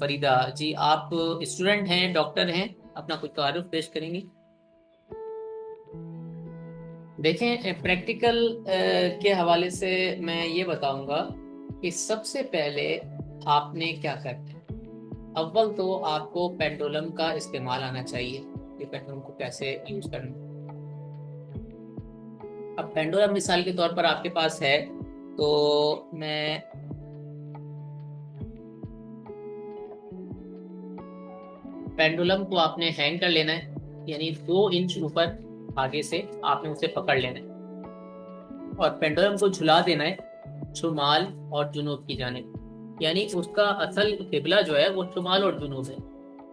फरीदा जी, आप स्टूडेंट हैं, डॉक्टर हैं, अपना कुछ तारुफ पेश करेंगी? देखें, प्रैक्टिकल के हवाले से मैं ये बताऊंगा कि सबसे पहले आपने क्या करना है। अव्वल तो आपको पेंडुलम का इस्तेमाल आना चाहिए कि पेंडुलम को कैसे यूज करना है। अब पेंडुलम मिसाल के तौर पर आपके पास है, तो मैं पेंडुलम को आपने हैंग कर लेना है, यानी 2 इंच ऊपर आगे से आपने उसे पकड़ लेना है और पेंडुलम को झुला देना है शुमाल और जुनूब की जानिब। यानी उसका असल किबला जो है वो शुमाल और जुनूब है।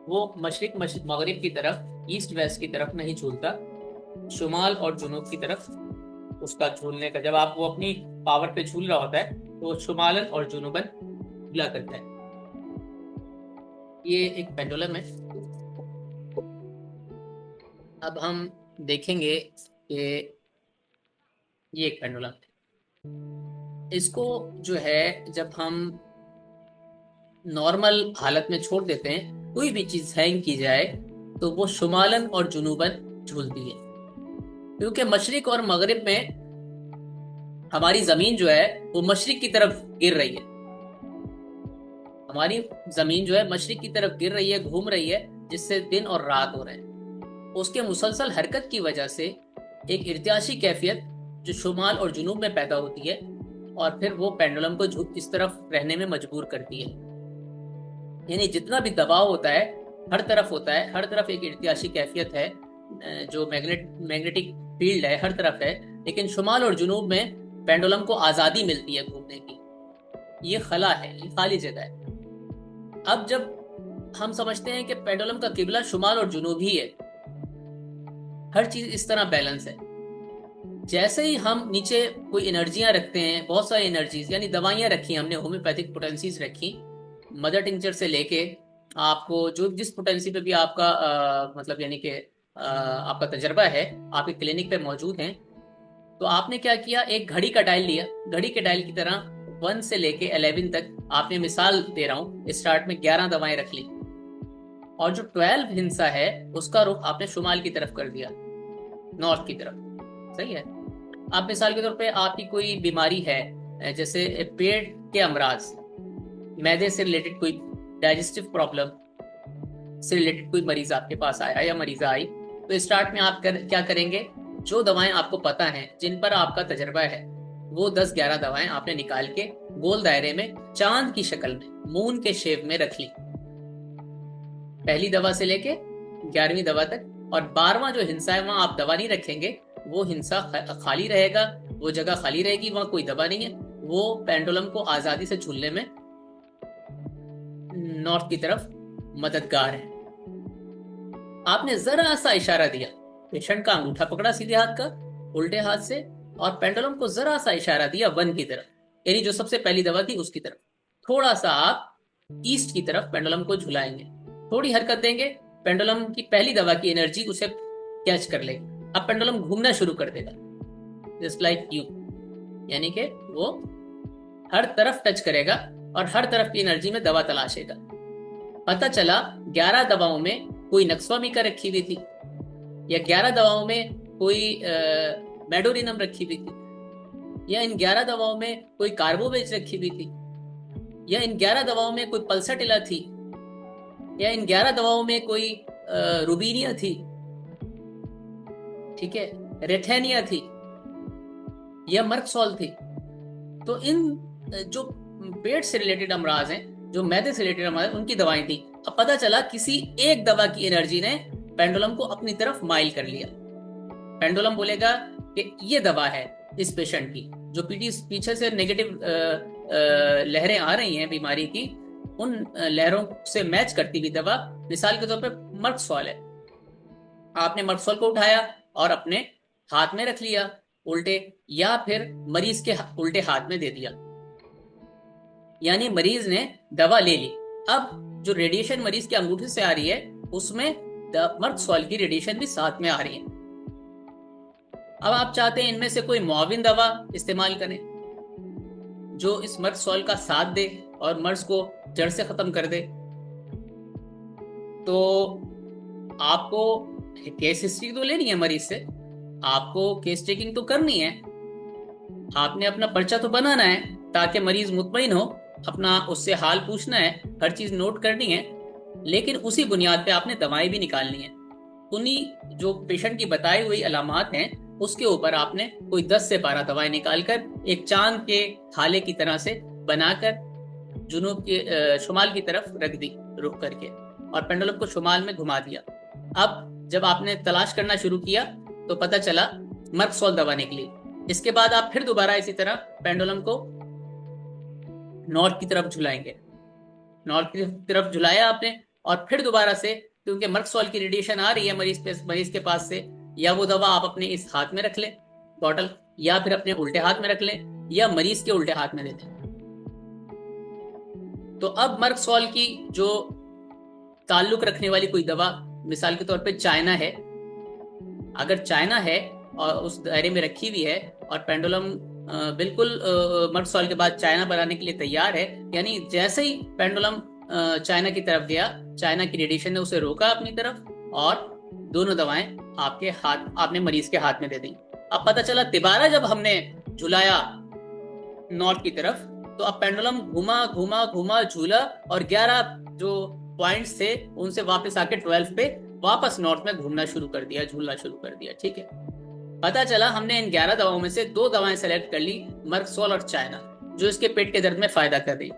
वो मशरिक मगरिब की तरफ, ईस्ट वेस्ट की तरफ नहीं झूलता, शुमाल और जुनूब की तरफ उसका झूलने का, जब आप वो अपनी पावर पे झूल रहा होता है तो वो शुमालन और जुनूबन झूला करता है। ये एक पेंडुलम है। अब हम देखेंगे कि ये एक पेंडुलम है। इसको जो है जब हम नॉर्मल हालत में छोड़ देते हैं, कोई भी चीज हैंग की जाए तो वो शुमालन और जुनूबन झूलती है, क्योंकि मशरिक और मगरिब में हमारी जमीन जो है वो मशरिक की तरफ गिर रही है। हमारी जमीन जो है मशरिक की तरफ गिर रही है, घूम रही है, जिससे दिन और रात हो रहे हैं। उसके मुसलसल हरकत की वजह से एक इर्तियाशी कैफियत जो शुमाल और जुनूब में पैदा होती है और फिर वो पेंडुलम को इस तरफ रहने में मजबूर करती है। यानी जितना भी दबाव होता है हर तरफ होता है, हर तरफ एक इर्तियाशी कैफियत है, जो मैग्नेटिक फील्ड है हर तरफ है, लेकिन शुमाल और जुनूब में पेंडुलम को आज़ादी मिलती है घूमने की। ये खला है, ये खाली जगह है। अब जब हम समझते हैं कि पेंडुलम का किबला शुमाल और जुनूब ही है, हर चीज इस तरह बैलेंस है। जैसे ही हम नीचे कोई एनर्जियां रखते हैं, बहुत सारी एनर्जीज यानी दवाइयां रखी हमने, होम्योपैथिक पोटेंसीज रखी, मदर टिंचर से लेके आपको जो जिस पोटेंसी पे भी आपका मतलब यानी कि आपका तजर्बा है, आपके क्लिनिक पे मौजूद हैं, तो आपने क्या किया, एक घड़ी का डायल लिया। घड़ी के डायल की तरह 1 से लेके 11 तक, आपने मिसाल दे रहा हूं, स्टार्ट में 11 दवाएं रख ली और जो 12 हिस्सा है उसका रुख आपने शुमाल की तरफ कर दिया, नॉर्थ की तरफ। सही है। आप मिसाल के तौर पे आपकी कोई बीमारी है, जैसे पेट के अमराज, मैदे से रिलेटेड कोई डाइजेस्टिव प्रॉब्लम से रिलेटेड कोई मरीज आपके पास आया या मरीजा आई, तो स्टार्ट में आप क्या करेंगे, जो दवाएं आपको पता हैं, जिन पर आपका तजर्बा है, वो 10-11 दवाएं आपने निकाल के गोल दायरे में चांद की शक्ल में, मून के शेप में रख ली, पहली दवा से लेके 11वीं दवा तक। और 12वां जो हिस्सा है वहां आप दवा नहीं रखेंगे, वो हिस्सा खाली रहेगा, वो जगह खाली रहेगी, वहां कोई दवा नहीं है। वो पेंडुलम को आजादी से झूलने में नॉर्थ की तरफ मददगार है। आपने जरा सा इशारा दिया, पेशेंट का अंगूठा पकड़ा सीधे हाथ का उल्टे हाथ से, और पेंडुलम को जरा सा इशारा दिया 1 की तरफ, यानी जो सबसे पहली दवा थी उसकी तरफ। थोड़ा सा आप ईस्ट की तरफ पेंडुलम को झुलाएंगे, थोड़ी हरकत देंगे, पेंडुलम की पहली दवा की एनर्जी उसे कैच कर लेगी। अब पेंडुलम घूमना शुरू कर देगा, जस्ट लाइक यू, यानी कि वो हर तरफ टच करेगा और हर तरफ की एनर्जी में दवा तलाशेगा। पता चला 11 दवाओं में कोई नक्सवामी का रखी हुई थी, या 11 दवाओं में कोई मेडोरिनम रखी हुई थी, या इन 11 दवाओं में कोई कार्बोवेज रखी हुई थी, या इन 11 दवाओं में कोई पल्साटिला थी, या इन 11 दवाओं में कोई रूबीनिया थी, ठीक है, रेथेनिया थी, या मर्कसॉल थी। तो इन जो पेट से रिलेटेड अमराज हैं, जो मैदे से रिलेटेड अमराज हैं, उनकी दवाएं थी। अब पता चला किसी एक दवा की एनर्जी ने पेंडुलम को अपनी तरफ माइल कर लिया। पेंडुलम बोलेगा कि ये दवा है इस पेशेंट की, जो पीछे से नेगेटिव लहरें आ रही हैं बीमारी की, उन लहरों से मैच करती हुई दवा, मिसाल के तौर पे मर्कसॉल है। आपने मर्कसॉल को उठाया और अपने हाथ में रख लिया उल्टे, या फिर मरीज के उल्टे हाथ में दे दिया, यानी मरीज ने दवा ले ली। अब जो रेडिएशन मरीज के अंगूठे से आ रही है, उसमें मर्कसॉल की रेडिएशन भी साथ में आ रही है। अब आप चाहते हैं इनमें से कोई मुआविन दवा इस्तेमाल करें जो इस मर्कसॉल का साथ दे और मर्ज को जड़ से खत्म कर दे, तो आपको केस हिस्ट्री तो लेनी है मरीज से, आपको केस चेकिंग तो करनी है, आपने अपना पर्चा तो बनाना है ताकि मरीज मुतमईन हो, अपना उससे हाल पूछना है, हर चीज नोट करनी है। लेकिन उसी बुनियाद पे आपने दवाएं भी निकालनी है। उन्हीं जो पेशेंट की बताई हुई अलामात हैं उसके ऊपर आपने कोई 10 से 12 दवाएं निकालकर एक चांद के थाले की तरह से बनाकर जुनूब के शुमाल की तरफ रख दी, रुक करके, और पेंडुलम को शुमाल में घुमा दिया। अब जब आपने तलाश करना शुरू किया तो पता चला मर्कसोल दवा निकली। इसके बाद आप फिर दोबारा इसी तरह पेंडुलम को नॉर्थ की तरफ झुलाएंगे, नॉर्थ की तरफ झुलाया आपने, और फिर दोबारा से, क्योंकि मर्कसोल की रेडिएशन आ रही है मरीज के पास से, या वो दवा आप अपने इस हाथ में रख लें बॉटल, या फिर अपने उल्टे हाथ में रख लें, या मरीज के उल्टे हाथ में दे दें। तो अब मर्कसोल की जो ताल्लुक रखने वाली कोई दवा, मिसाल के तौर पे चाइना है, अगर चाइना है और उस दायरे में रखी हुई है और पेंडुलम बिल्कुल मर्कसोल के बाद चाइना बनाने के लिए तैयार है, यानी जैसे ही पेंडुलम चाइना की तरफ गया, चाइना की रेडिएशन ने उसे रोका अपनी तरफ, और दोनों दवाएं आपके हाथ, आपने मरीज के हाथ में दे दी। अब पता चला तिबारा जब हमने झुलाया नॉर्थ की तरफ, तो अब पेंडुलम घुमा घुमा घुमा झूला, और 11 जो पॉइंट्स थे उनसे वापस आके 12 पे वापस नॉर्थ में घूमना शुरू कर दिया, झूलना शुरू कर दिया। ठीक है, पता चला हमने इन 11 दवाओं में से 2 दवाएं सेलेक्ट कर ली, मर्कसोल और चाइना, जो इसके पेट के दर्द में फायदा कर रही।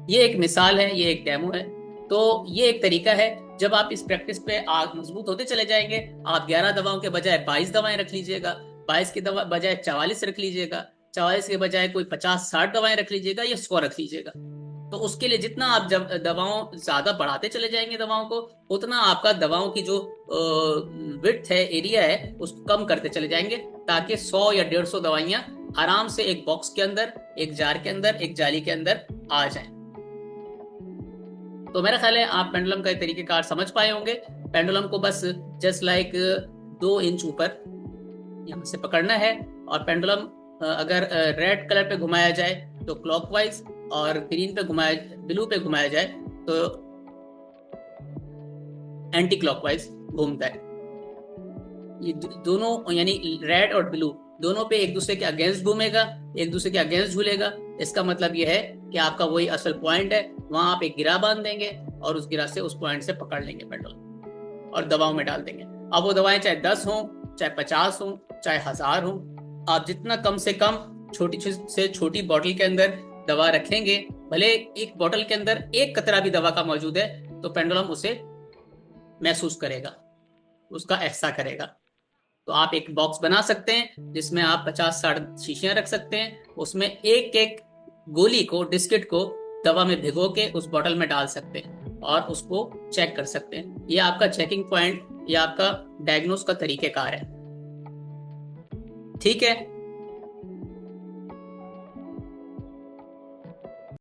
ये एक मिसाल है, ये एक डेमो है। तो ये एक तरीका है, जब आप इस प्रैक्टिस पे आग मजबूत होते चले जाएंगे, आप 11 दवाओं के बजाय 22 दवाएं रख लीजिएगा, 22 के बजाय 44 रख लीजिएगा, 44 के बजाय कोई 50-60 दवाएं रख लीजिएगा, या 100 रख लीजिएगा। तो उसके लिए जितना आप जब दवाओं ज्यादा बढ़ाते चले जाएंगे दवाओं को, उतना आपका दवाओं की जो विड्थ है, एरिया है, उसको कम करते चले जाएंगे, ताकि 100 या 150 दवाइयां आराम से एक बॉक्स के अंदर, एक जार के अंदर, एक जाली के अंदर आ जाएं। तो मेरा ख्याल है आप पेंडुलम का तरीकेकार समझ पाए होंगे। पेंडुलम को बस जस्ट लाइक 2 इंच ऊपर यहाँ से पकड़ना है, और पेंडुलम अगर रेड कलर पे घुमाया जाए तो क्लॉकवाइज, और ग्रीन पे घुमाया, ब्लू पे घुमाया जाए तो एंटी क्लॉकवाइज घूमता है। ये दोनों, यानी रेड और ब्लू दोनों पे एक दूसरे के अगेंस्ट घूमेगा, एक दूसरे के अगेंस्ट झूलेगा। इसका मतलब यह है कि आपका वही असल पॉइंट है, वहां आप एक गिरा बांध देंगे और उस गिरा से, उस पॉइंट से पकड़ लेंगे पेंडुलम और दवाओं में डाल देंगे। अब वो दवाएं चाहे 10 हो, चाहे 50 हो, चाहे 1000 हो, आप जितना कम से कम छोटी से छोटी बॉटल के अंदर दवा रखेंगे, भले एक बॉटल के अंदर एक कतरा भी दवा का मौजूद है, तो पेंडुलम उसे महसूस करेगा, उसका एहसास करेगा। तो आप एक बॉक्स बना सकते हैं जिसमें आप 50-60 शीशियां रख सकते हैं, उसमें एक एक गोली को, डिस्किट को दवा में भिगो के उस बॉटल में डाल सकते हैं और उसको चेक कर सकते हैं। ये आपका चेकिंग पॉइंट या आपका डायग्नोस का तरीकेकार है। ठीक है,